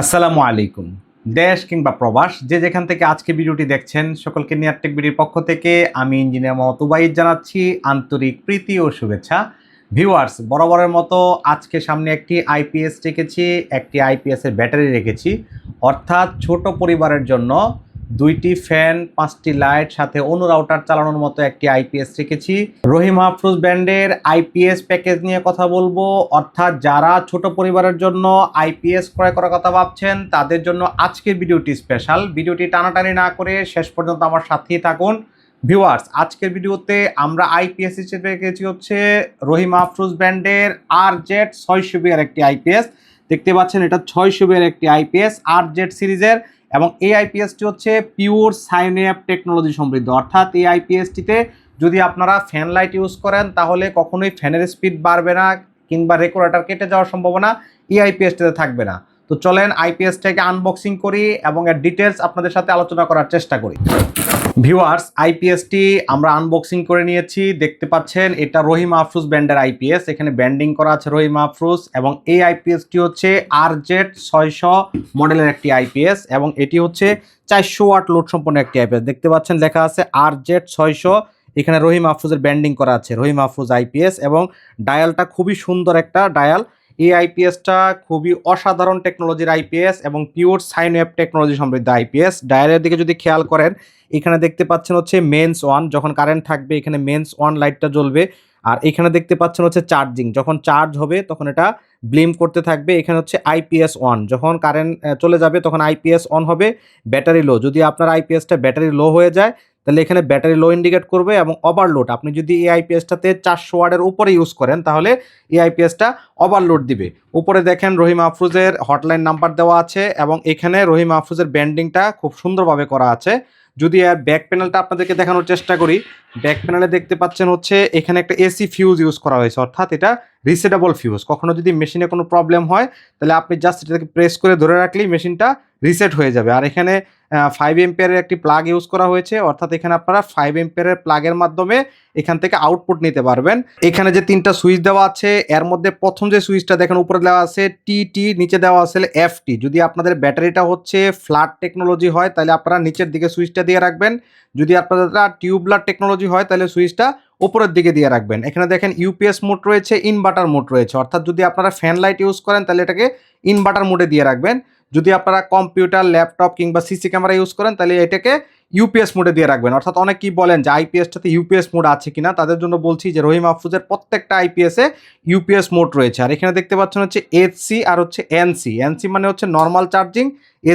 আসসালামু আলাইকুম। দেশ কিংবা প্রবাস যে যেখান থেকে আজকে ভিডিওটি দেখছেন সকলকে নিয়ার টেক ভিডিওর পক্ষ থেকে আমি ইঞ্জিনিয়ার মোহাম্মদ উবাইদ জানাচ্ছি আন্তরিক প্রীতি ও শুভেচ্ছা। ভিউয়ার্স, বরাবরের মতো আজকে সামনে একটি আইপিএস রেখেছি, একটি আইপিএসের ব্যাটারি রেখেছি, অর্থাৎ ছোট পরিবারের জন্য 2টি ফ্যান, 5টি লাইট সাথে অনু রাউটার চালানোর মতো একটি আইপিএস রেখেছি। রহিম আফরোজ ব্র্যান্ডের আইপিএস প্যাকেজ নিয়ে কথা বলবো, অর্থাৎ যারা ছোট পরিবারের জন্য আইপিএস ক্রয় করার কথা ভাবছেন তাদের জন্য আজকের ভিডিওটি স্পেশাল। ভিডিওটি টানাটানি না করে শেষ পর্যন্ত আমার সাথেই থাকুন। ভিউয়ার্স, আজকের ভিডিওতে আমরা আইপিএস হিসেবে রেখেছি হচ্ছে রহিম আফরোজ ব্র্যান্ডের RZ 600B এর একটি আইপিএস। দেখতে পাচ্ছেন এটা 600B এর একটি আইপিএস RZ সিরিজের, এবং এই আইপিএসটি হচ্ছে পিওর সাইনওয়েভ টেকনোলজি সমৃদ্ধ। অর্থাৎ এই আইপিএসটিতে যদি আপনারা ফ্যান লাইট ইউজ করেন তাহলে কখনোই ফ্যানের স্পিড বাড়বে না কিংবা রেগুলেটর কেটে যাওয়ার সম্ভাবনা এই আইপিএসটিতে থাকবে না। তো চলেন আইপিএসটাকে আনবক্সিং করি এবং এর ডিটেলস আপনাদের সাথে আলোচনা করার চেষ্টা করি। ভিউয়ার্স, আইপিএসটি আমরা আনবক্সিং করে নিয়েছি। দেখতে পাচ্ছেন এটা রহিম আফরোজ ব্র্যান্ডের আইপিএস, এখানে ব্র্যান্ডিং করা আছে রহিম আফরোজ, এবং এই আইপিএসটি হচ্ছে RZ 600 মডেলের একটি আইপিএস, এবং এটি হচ্ছে 400 ওয়াট লোড সম্পন্ন একটি আইপিএস। দেখতে পাচ্ছেন লেখা আছে RZ 600, এখানে রহিম আফরোজের ব্র্যান্ডিং করা আছে রহিম আফরোজ আইপিএস, এবং ডায়ালটা খুবই সুন্দর একটা ডায়াল। এই আইপিএসটা খুবই অসাধারণ টেকনোলজির আইপিএস এবং পিওর সাইনওয়েভ টেকনোলজি সমৃদ্ধ আইপিএস। ডায়ালের দিকে যদি খেয়াল করেন, এখানে দেখতে পাচ্ছেন হচ্ছে মেন্স ওয়ান, যখন কারেন্ট থাকবে এখানে মেন্স ওয়ান লাইটটা জ্বলবে, আর এখানে দেখতে পাচ্ছেন হচ্ছে চার্জিং, যখন চার্জ হবে তখন এটা ব্লিম করতে থাকবে। এখানে হচ্ছে আইপিএস অন, যখন কারেন্ট চলে যাবে তখন আইপিএস অন হবে। ব্যাটারি লো, যদি আপনার আইপিএসটা ব্যাটারি লো হয়ে যায় তাহলে এখানে ব্যাটারি লো ইন্ডিকেট করবে, এবং ওভারলোড, আপনি যদি এই আইপিএসটাতে 400 ওয়াটের উপরে ইউজ করেন তাহলে এই আইপিএসটা ওভারলোড দিবে। উপরে দেখেন রহিম আফরোজের হটলাইন নাম্বার দেওয়া আছে, এবং এখানে রহিম আফরোজের ব্র্যান্ডিংটা খুব সুন্দরভাবে করা আছে। যদি আর ব্যাক প্যানেলটা আপনাদেরকে দেখানোর চেষ্টা করি, ব্যাক প্যানেলে দেখতে পাচ্ছেন হচ্ছে এখানে একটা এসি ফিউজ ইউজ করা হয়েছে, অর্থাৎ এটা রিসেটেবল ফিউজ। কখনো যদি মেশিনে কোনো প্রবলেম হয় তাহলে আপনি জাস্ট এটাকে প্রেস করে ধরে রাখলেই মেশিনটা রিসেট হয়ে যাবে। আর এখানে 5 এম্পিয়ারের একটি প্লাগ ইউজ করা হয়েছে, অর্থাৎ এখানে আপনারা 5 এম্পিয়ারের প্লাগের মাধ্যমে এখান থেকে আউটপুট নিতে পারবেন। এখানে যে 3টা সুইচ দেওয়া আছে, এর মধ্যে প্রথম যে সুইচটা দেখেন উপরে দেওয়া আছে TT, নিচে দেওয়া আছে FT। যদি আপনাদের ব্যাটারিটা হচ্ছে ফ্ল্যাট টেকনোলজি হয় তাহলে আপনারা নিচের দিকে সুইচটা দিয়ে রাখবেন, যদি আপনাদের টিউবলার টেকনোলজি হয় তাহলে সুইচটা উপরের দিকে দিয়ে রাখবেন। এখানে দেখেন ইউপিএস মোড রয়েছে, ইনভার্টার মোড রয়েছে, অর্থাৎ যদি আপনারা ফ্যান লাইট ইউজ করেন তাহলে এটাকে ইনভার্টার মোডে দিয়ে রাখবেন। যদি আপনারা কম্পিউটার, ল্যাপটপ কিংবা সিসি ক্যামেরা ইউজ করেন তাহলে এটাকে ইউপিএস মোডে দিয়ে রাখবেন। অর্থাৎ অনেকেই বলেন যে আইপিএসটাতে ইউপিএস মোড আছে কিনা, তাদের জন্য বলছি যে রহিম আফরোজের প্রত্যেকটা আইপিএসে ইউপিএস মোড রয়েছে। আর এখানে দেখতে পাচ্ছেন হচ্ছে HC আর হচ্ছে NC। NC মানে হচ্ছে নর্মাল চার্জিং,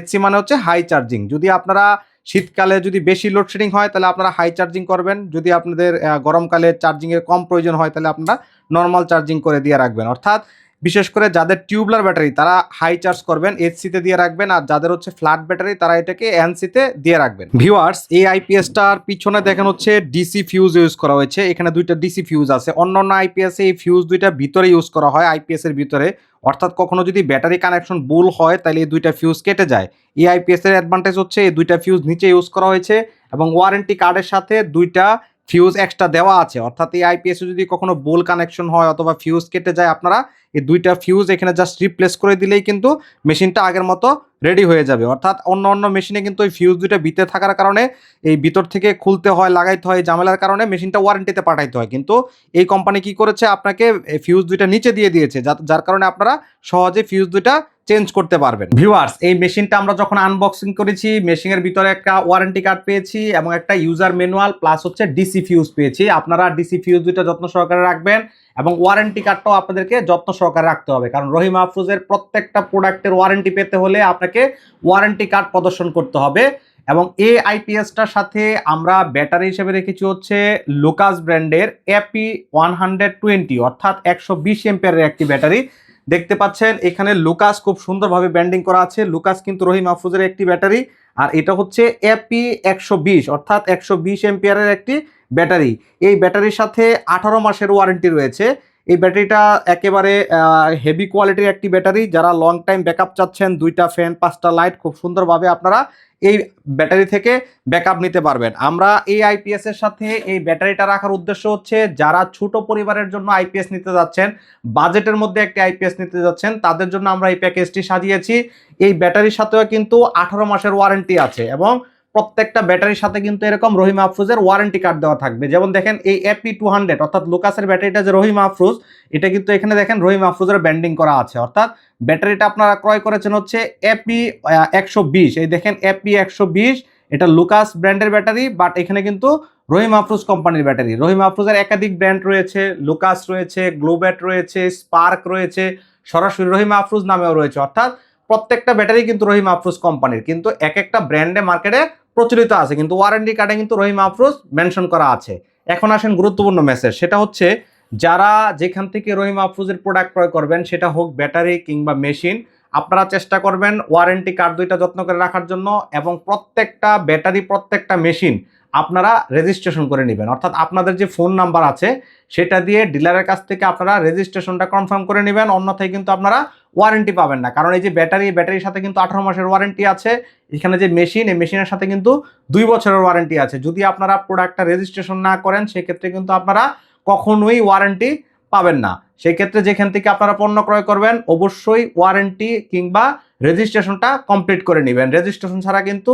HC মানে হচ্ছে হাই চার্জিং। যদি আপনারা শীতকালে যদি বেশি লোডশেডিং হয় তাহলে আপনারা হাই চার্জিং করবেন, যদি আপনাদের গরমকালে চার্জিংয়ের কম প্রয়োজন হয় তাহলে আপনারা নর্মাল চার্জিং করে দিয়ে রাখবেন। অর্থাৎ বিশেষ করে যাদের টিউবলার ব্যাটারি তারা হাই চার্জ করবেন, HC-তে দিয়ে রাখবেন, আর যাদের হচ্ছে ফ্ল্যাট ব্যাটারি তারা এটাকে NC-তে দিয়ে রাখবেন। ভিউয়ার্স, এই আইপিএসটার পিছনে দেখেন হচ্ছে ডিসি ফিউজ ইউজ করা হয়েছে, এখানে 2টা ডিসি ফিউজ আছে। অন্যান্য আইপিএসে এই ফিউজ 2টা ভিতরে ইউজ করা হয়, আইপিএসের ভিতরে, অর্থাৎ কখনো যদি ব্যাটারি কানেকশন ভুল হয় তাহলে এই 2টা ফিউজ কেটে যায়। এই আইপিএসের অ্যাডভান্টেজ হচ্ছে এই 2টা ফিউজ নিচে ইউজ করা হয়েছে, এবং ওয়ারেন্টি কার্ডের সাথে 2টা ফিউজ এক্সট্রা দেওয়া আছে। অর্থাৎ এই আইপিএসে যদি কখনো ভুল কানেকশন হয় অথবা ফিউজ কেটে যায়, আপনারা এই 2টা ফিউজ এখানে জাস্ট রিপ্লেস করে দিলেই কিন্তু মেশিনটা আগের মতো রেডি হয়ে যাবে। অর্থাৎ অন্য মেশিনে কিন্তু ওই ফিউজ 2টা ভিতরে থাকার কারণে এই ভিতর থেকে খুলতে হয়, লাগাইতে হয়, ঝামেলার কারণে মেশিনটা ওয়ারেন্টিতে পাঠাইতে হয়। কিন্তু এই কোম্পানি কি করেছে, আপনাকে ফিউজ 2টা নিচে দিয়ে দিয়েছে, যার কারণে আপনারা সহজে ফিউজ 2টা চেঞ্জ করতে পারবেন। ভিউয়ার্স, এই মেশিনটা আমরা যখন আনবক্সিং করেছি মেশিনের ভিতরে একটা ওয়ারেন্টি কার্ড পেয়েছি এবং একটা ইউজার ম্যানুয়াল প্লাস হচ্ছে ডিসি ফিউজ পেয়েছি। আপনারা ডিসি ফিউজ 2টা যত্ন সহকারে রাখবেন, এবং ওয়ারেন্টি কার্ডটাও আপনাদেরকে যত্ন সহকারে রাখতে হবে, কারণ রহিম আফরোজের প্রত্যেকটা প্রোডাক্টের ওয়ারেন্টি পেতে হলে আপনাকে ওয়ারেন্টি কার্ড প্রদর্শন করতে হবে। এবং এই আইপিএসটার সাথে আমরা ব্যাটারি হিসেবে রেখেছি হচ্ছে লুকাস ব্র্যান্ডের AP120, অর্থাৎ 120 এম্পিয়ারের একটি ব্যাটারি। দেখতে পাচ্ছেন এখানে লুকাস খুব সুন্দরভাবে ব্র্যান্ডিং করা আছে। লুকাস কিন্তু রহিম আফরোজের একটি ব্যাটারি, আর এটা হচ্ছে AP120, অর্থাৎ 120 এম্পিয়ারের একটি ব্যাটারি। এই ব্যাটারির সাথে 18 মাসের ওয়ারেন্টি রয়েছে। এই ব্যাটারিটা একেবারে হেভি কোয়ালিটির একটি ব্যাটারি। যারা লং টাইম ব্যাকআপ চাচ্ছেন, 2টা ফ্যান 5টা লাইট, খুব সুন্দরভাবে আপনারা এই ব্যাটারি থেকে ব্যাকআপ নিতে পারবেন। আমরা এই আইপিএস এর সাথে এই ব্যাটারিটা রাখার উদ্দেশ্য হচ্ছে যারা ছোট পরিবারের জন্য আইপিএস নিতে যাচ্ছেন, বাজেটের মধ্যে একটি আইপিএস নিতে যাচ্ছেন, তাদের জন্য আমরা এই প্যাকেজটি সাজিয়েছি। এই ব্যাটারির সাথেও কিন্তু 18 মাসের ওয়ারেন্টি আছে এবং প্রত্যেকটা ব্যাটারির সাথে কিন্তু এরকম রহিম আফরোজের ওয়ারেন্টি কার্ড দেওয়া থাকবে। যেমন দেখেন এই AP200 অর্থাৎ লুকাসের ব্যাটারিটা যে রহিম আফরোজ, এটা কিন্তু এখানে দেখেন রহিম আফরোজের ব্যান্ডিং করা আছে। অর্থাৎ ব্যাটারিটা আপনারা ক্রয় করেছেন হচ্ছে AP120। এই দেখেন AP120, এটা লুকাস ব্র্যান্ডের ব্যাটারি, বাট এখানে কিন্তু রহিম আফরোজ কোম্পানির ব্যাটারি। রহিম আফরোজের একাধিক ব্র্যান্ড রয়েছে, লুকাস রয়েছে, গ্লোব্যাট রয়েছে, স্পার্ক রয়েছে, সরাসরি রহিম আফরোজ নামেও রয়েছে। অর্থাৎ প্রত্যেকটা ব্যাটারি কিন্তু রহিম আফরোজ কোম্পানির, কিন্তু এক একটা ব্র্যান্ডে মার্কেটে প্রচলিত আছে, কিন্তু ওয়ারেন্টি কার্ডে কিন্তু রহিম আফরোজ মেনশন করা আছে। এখন আসেন গুরুত্বপূর্ণ মেসেজ, সেটা হচ্ছে যারা যেখান থেকে রহিম আফরোজের প্রোডাক্ট ক্রয় করবেন, সেটা হোক ব্যাটারি কিংবা মেশিন, আপনারা চেষ্টা করবেন ওয়ারেন্টি কার্ড দুইটা যত্ন করে রাখার জন্য, এবং প্রত্যেকটা ব্যাটারি প্রত্যেকটা মেশিন আপনারা রেজিস্ট্রেশন করে নেবেন। অর্থাৎ আপনাদের যে ফোন নাম্বার আছে সেটা দিয়ে ডিলারের কাছ থেকে আপনারা রেজিস্ট্রেশনটা কনফার্ম করে নেবেন, অন্যথায় কিন্তু আপনারা ওয়ারেন্টি পাবেন না। কারণ এই যে ব্যাটারির সাথে কিন্তু 18 মাসের ওয়ারেন্টি আছে। এখানে যে মেশিন, এই মেশিনের সাথে কিন্তু 2 বছরের ওয়ারেন্টি আছে। যদি আপনারা প্রোডাক্টটা রেজিস্ট্রেশন না করেন, সেক্ষেত্রে কিন্তু আপনারা কখনোই ওয়ারেন্টি পাবেন না। সেক্ষেত্রে যেখান থেকে আপনারা পণ্য ক্রয় করবেন, অবশ্যই ওয়ারেন্টি কিংবা রেজিস্ট্রেশনটা কমপ্লিট করে নেবেন। রেজিস্ট্রেশন ছাড়া কিন্তু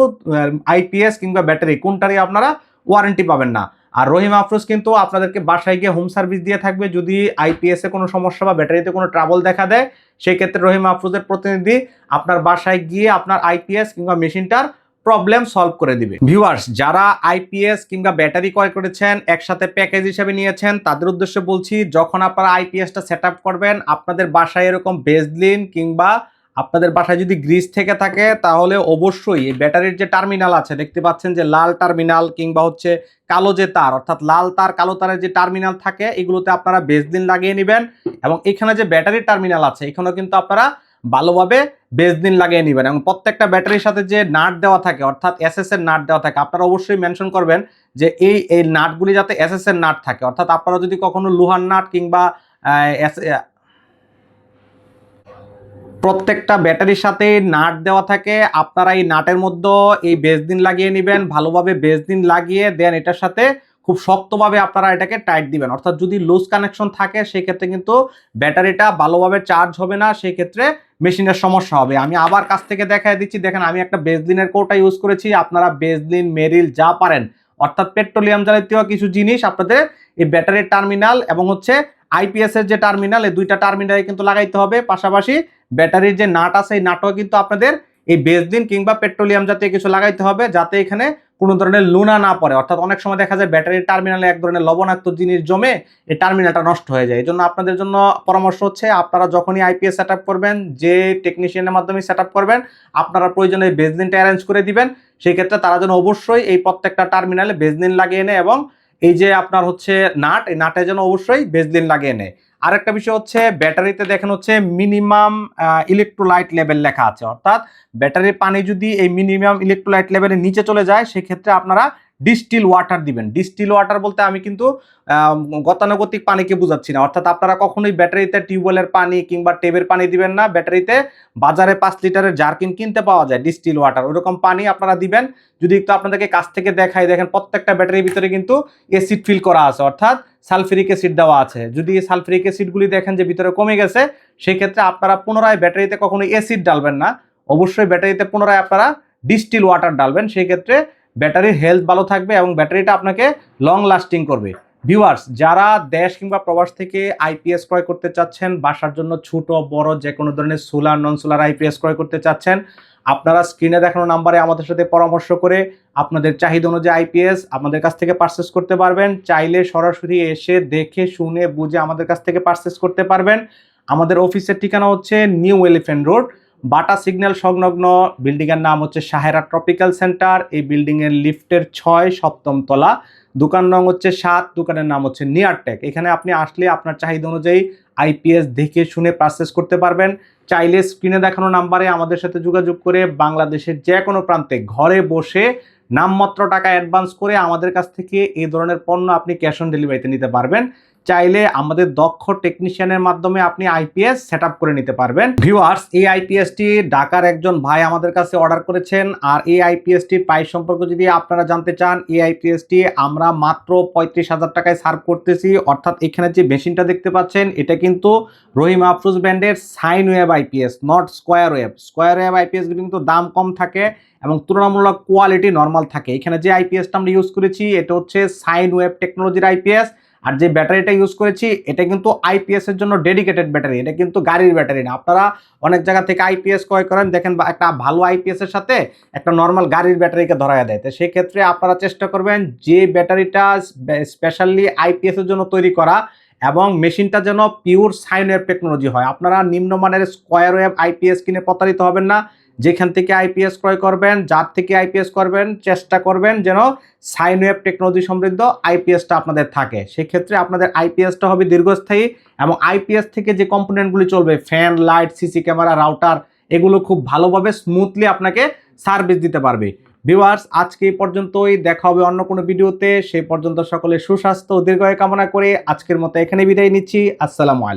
আইপিএস কিংবা ব্যাটারি কোনটারই আপনারা ওয়ারেন্টি পাবেন না। আর রহিম আফরোজ কিন্তু আপনাদেরকে বাসায় গিয়ে হোম সার্ভিস দিয়ে থাকবে। যদি আইপিএস এ কোনো সমস্যা বা ব্যাটারিতে কোনো ট্রাবল দেখা দেয়, সেই ক্ষেত্রে রহিম আফরোজের প্রতিনিধি আপনার বাসায় গিয়ে আপনার আইপিএস কিংবা মেশিনটার প্রবলেম সলভ করে দিবে। ভিউয়ার্স, যারা আইপিএস কিংবা ব্যাটারি ক্রয় করেছেন, একসাথে প্যাকেজ হিসেবে নিয়েছেন, তাদের উদ্দেশ্যে বলছি, যখন আপনারা আইপিএসটা সেট আপ করবেন, আপনাদের বাসায় এরকম বেজলিন কিংবা আপনাদের বাসায় যদি গ্রিজ থেকে থাকে, তাহলে অবশ্যই এই ব্যাটারির যে টার্মিনাল আছে, দেখতে পাচ্ছেন যে লাল টার্মিনাল কিংবা হচ্ছে কালো যে তার, অর্থাৎ লাল তার কালো তারের যে টার্মিনাল থাকে, এগুলোতে আপনারা বেজলিন লাগিয়ে নেবেন। এবং এখানে যে ব্যাটারির টার্মিনাল আছে, এখানেও কিন্তু আপনারা ভালোভাবে বেজলিন লাগিয়ে নেবেন। এবং প্রত্যেকটা ব্যাটারির সাথে যে নাট দেওয়া থাকে, অর্থাৎ এসএস এর নাট দেওয়া থাকে, আপনারা অবশ্যই মেনশন করবেন যে এই নাটগুলি যাতে এসএস এর নাট থাকে। অর্থাৎ আপনারা যদি কখনো লোহার নাট কিংবা প্রত্যেকটা ব্যাটারির সাথে নাট দেওয়া থাকে, আপনারা এই নাটের মধ্যে এই বেজলিন লাগিয়ে নেবেন। ভালোভাবে বেজলিন লাগিয়ে দেন, এটার সাথে খুব শক্তভাবে আপনারা এটাকে টাইট দিবেন। অর্থাৎ যদি লুজ কানেকশন থাকে, সেক্ষেত্রে কিন্তু ব্যাটারিটা ভালোভাবে চার্জ হবে না, সেক্ষেত্রে মেশিনের সমস্যা হবে। আমি আবার কাছ থেকে দেখাই দিচ্ছি, দেখেন আমি একটা বেজলিনের কৌটা ইউজ করেছি। আপনারা বেজলিন, মেরিল যা পারেন, অর্থাৎ পেট্রোলিয়াম জাতীয় কিছু জিনিস আপনাদের এই ব্যাটারির টার্মিনাল এবং হচ্ছে আইপিএস এর যে টার্মিনাল, এই দুইটা টার্মিনালে কিন্তু লাগাইতে হবে। পাশাপাশি ব্যাটারির যে নাট আছে, এই নাটও কিন্তু আপনাদের এই বেজলিন কিংবা পেট্রোলিয়াম জাতীয় কিছু লাগাইতে হবে, যাতে এখানে কোনো ধরনের লুনা না পড়ে। অর্থাৎ অনেক সময় দেখা যায় ব্যাটারির টার্মিনালে এক ধরনের লবণাক্ত জিনিস জমে এই টার্মিনালটা নষ্ট হয়ে যায়। এই জন্য আপনাদের জন্য পরামর্শ হচ্ছে, আপনারা যখনই আইপিএস সেট আপ করবেন, যে টেকনিশিয়ানের মাধ্যমে সেট আপ করবেন, আপনারা প্রয়োজনে বেজলিনটা অ্যারেঞ্জ করে দিবেন। সেই ক্ষেত্রে তারা যেন অবশ্যই এই প্রত্যেকটা টার্মিনালে বেজলিন লাগিয়ে নেয়, এবং এই যে আপনার হচ্ছে নাট, এই নাটে যেন অবশ্যই বেজলিন লাগিয়ে নেয়। আরেকটা বিষয় হচ্ছে, ব্যাটারিতে দেখেন হচ্ছে মিনিমাম ইলেকট্রোলাইট লেভেল লেখা আছে। অর্থাৎ ব্যাটারির পানি যদি এই মিনিমাম ইলেকট্রোলাইট লেভেলের নিচে চলে যায়, সেক্ষেত্রে আপনারা ডিস্টিল ওয়াটার দিবেন। ডিস্টিল ওয়াটার বলতে আমি কিন্তু গতানুগতিক পানিকে বুঝাচ্ছি না। অর্থাৎ আপনারা কখনোই ব্যাটারিতে টিউবওয়েলের পানি কিংবা টেপের পানি দিবেন না। ব্যাটারিতে বাজারে 5 লিটারের জারকিন কিনতে পাওয়া যায় ডিস্টিল ওয়াটার, ওরকম পানি আপনারা দিবেন। যদি একটু আপনাদেরকে কাছ থেকে দেখাই, দেখেন প্রত্যেকটা ব্যাটারির ভিতরে কিন্তু অ্যাসিড ফিল করা আছে, অর্থাৎ সালফিউরিক অ্যাসিড দেওয়া আছে। যদি এই সালফিউরিক অ্যাসিডগুলি দেখেন যে ভিতরে কমে গেছে, সেক্ষেত্রে আপনারা পুনরায় ব্যাটারিতে কখনোই অ্যাসিড ডালবেন না। অবশ্যই ব্যাটারিতে পুনরায় আপনারা ডিস্টিল ওয়াটার ডালবেন। সেই ক্ষেত্রে ব্যাটারির হেলথ ভালো থাকবে এবং ব্যাটারিটা আপনাকে লং লাস্টিং করবে। ভিউয়ার্স, যারা দেশ কিংবা প্রবাস থেকে আইপিএস ক্রয় করতে চাচ্ছেন, বাসার জন্য ছোট বড় যে কোনো ধরনের সোলার নন সোলার আইপিএস ক্রয় করতে চাচ্ছেন, আপনারা স্ক্রিনে দেখানো নাম্বারে আমাদের সাথে পরামর্শ করে আপনাদের চাহিদা অনুযায়ী আইপিএস আমাদের কাছ থেকে পারচেস করতে পারবেন। চাইলে সরাসরি এসে দেখে শুনে বুঝে আমাদের কাছ থেকে পারচেস করতে পারবেন। আমাদের অফিসের ঠিকানা হচ্ছে নিউ এলিফ্যান্ট রোড, বাটা সিগন্যাল সংলগ্ন। বিল্ডিংয়ের নাম হচ্ছে সাহেরা ট্রপিক্যাল সেন্টার। এই বিল্ডিংয়ের লিফটের 6 7ম তলা। দোকান নং হচ্ছে 7, দোকানের নাম হচ্ছে নিয়ারটেক। এখানে আপনি আসলে আপনার চাহিদা অনুযায়ী আইপিএস দেখে শুনে পারচেস করতে পারবেন। চাইলে স্ক্রিনে দেখানো নাম্বারে আমাদের সাথে যোগাযোগ করে বাংলাদেশের যে কোনো প্রান্তে ঘরে বসে নামমাত্র টাকা অ্যাডভান্স করে আমাদের কাছ থেকে এই ধরনের পণ্য আপনি ক্যাশ অন ডেলিভারিতে নিতে পারবেন। চাইলে আমাদের দক্ষ টেকনিশিয়ানের মাধ্যমে আপনি আইপিএস সেট আপ করে নিতে পারবেন। ভিউয়ার্স, এই আইপিএসটি ঢাকার একজন ভাই আমাদের কাছে অর্ডার করেছেন। আর এই আইপিএসটি প্রাইস সম্পর্কে যদি আপনারা জানতে চান, এই আইপিএসটি আমরা মাত্র 35,000 টাকায় সার্ভ করতেছি। অর্থাৎ এখানে যে মেশিনটা দেখতে পাচ্ছেন এটা কিন্তু রহিম আফরোজ ব্র্যান্ডের sine wave IPS, not square wave. Square wave IPS কিন্তু দাম কম থাকে এবং তুলনামূলক কোয়ালিটি নর্মাল থাকে। এখানে যে আইপিএসটা আমরা ইউজ করেছি এটা হচ্ছে সাইন ওয়েভ টেকনোলজির আইপিএস। আর যে ব্যাটারিটা ইউজ করেছি এটা কিন্তু আইপিএস এর জন্য ডেডিকেটেড ব্যাটারি, এটা কিন্তু গাড়ির ব্যাটারি না। আপনারা অনেক জায়গা থেকে আইপিএস ক্রয় করেন, দেখেন একটা ভালো আইপিএস এর সাথে একটা নর্মাল গাড়ির ব্যাটারিকে ধরায় দেয়। তো সেই ক্ষেত্রে আপনারা চেষ্টা করবেন যে ব্যাটারিটা স্পেশালি আইপিএস এর জন্য তৈরি করা এবং মেশিনটা যেন পিওর সাইন ওয়েভ টেকনোলজি হয়। আপনারা নিম্নমানের স্কোয়ার ওয়েভ আইপিএস কিনে প্রতারিত হবেন না। যেখান থেকে আইপিএস ক্রয় করবেন, যার থেকে আইপিএস করবেন, চেষ্টা করবেন যেন সাইন ওয়েভ টেকনোলজি সমৃদ্ধ আইপিএসটা আপনাদের থাকে। সেক্ষেত্রে আপনাদের আইপিএসটা হবে দীর্ঘস্থায়ী এবং আইপিএস থেকে যে কম্পোনেন্টগুলি চলবে, fan, light, CC camera, router, এগুলো খুব ভালোভাবে স্মুথলি আপনাকে সার্ভিস দিতে পারবে। ভিউয়ার্স, আজকে এই পর্যন্তই, দেখা হবে অন্য কোনো ভিডিওতে। সেই পর্যন্ত সকলে সুস্বাস্থ্য ও দীর্ঘায়ু কামনা করে আজকের মতো এখানে বিদায় নিচ্ছি। আসসালামু আলাইকুম।